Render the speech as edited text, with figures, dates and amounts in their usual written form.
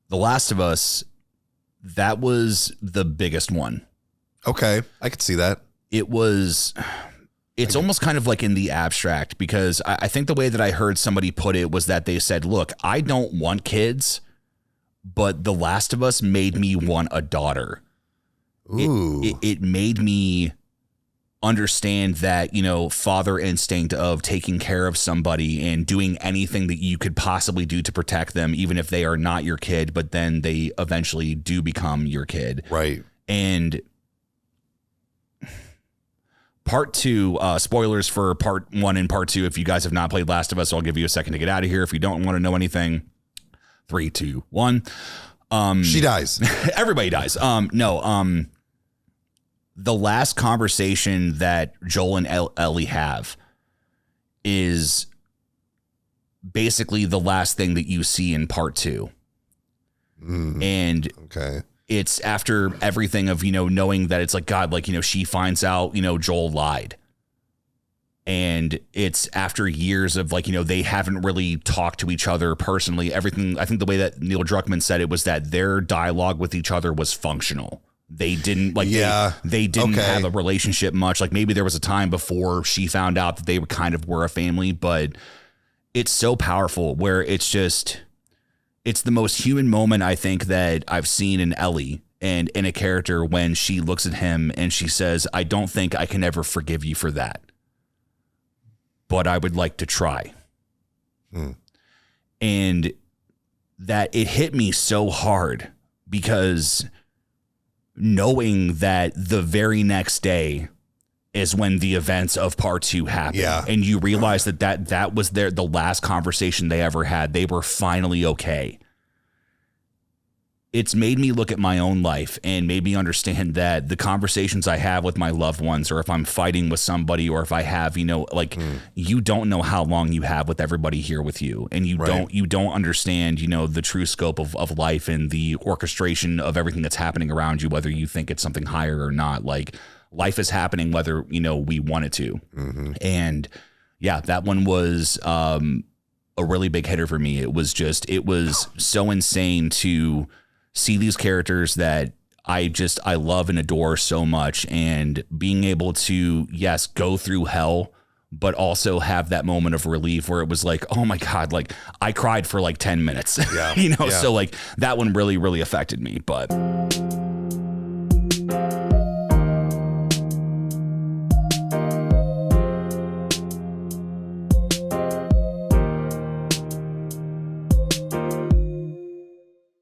The Last of Us, that was the biggest one. Okay, I could see that. It's almost kind of like in the abstract, because I think the way that I heard somebody put it was that they said, look, I don't want kids, but The Last of Us made me want a daughter. Ooh. It made me understand that, father instinct of taking care of somebody and doing anything that you could possibly do to protect them, even if they are not your kid, but then they eventually do become your kid. Right. And part 2, spoilers for part 1 and part 2. If you guys have not played Last of Us, I'll give you a second to get out of here. If you don't want to know anything, 3, 2, 1. She dies. Everybody dies. The last conversation that Joel and Ellie have is basically the last thing that you see in part 2. And okay. It's after everything of, knowing that it's like, God, like, she finds out, Joel lied. And it's after years of like, they haven't really talked to each other personally. Everything, I think the way that Neil Druckmann said it was that their dialogue with each other was functional. They didn't like, they didn't have a relationship much. Like maybe there was a time before she found out that they kind of were a family, but it's so powerful where it's the most human moment I think that I've seen in Ellie and in a character when she looks at him and she says, I don't think I can ever forgive you for that, but I would like to try. And that it hit me so hard because knowing that the very next day is when the events of part 2 happen. Yeah. And you realize that was the last conversation they ever had. They were finally okay. It's made me look at my own life and made me understand that the conversations I have with my loved ones, or if I'm fighting with somebody, or if I have, you don't know how long you have with everybody here with you. And you don't understand, the true scope of life and the orchestration of everything that's happening around you, whether you think it's something higher or not. Like life is happening whether, we want it to. And yeah, that one was a really big hitter for me. It was so insane to see these characters that I love and adore so much, and being able to, yes, go through hell, but also have that moment of relief where it was like, oh my God, like I cried for like 10 minutes, Yeah. so like that one really, really affected me. But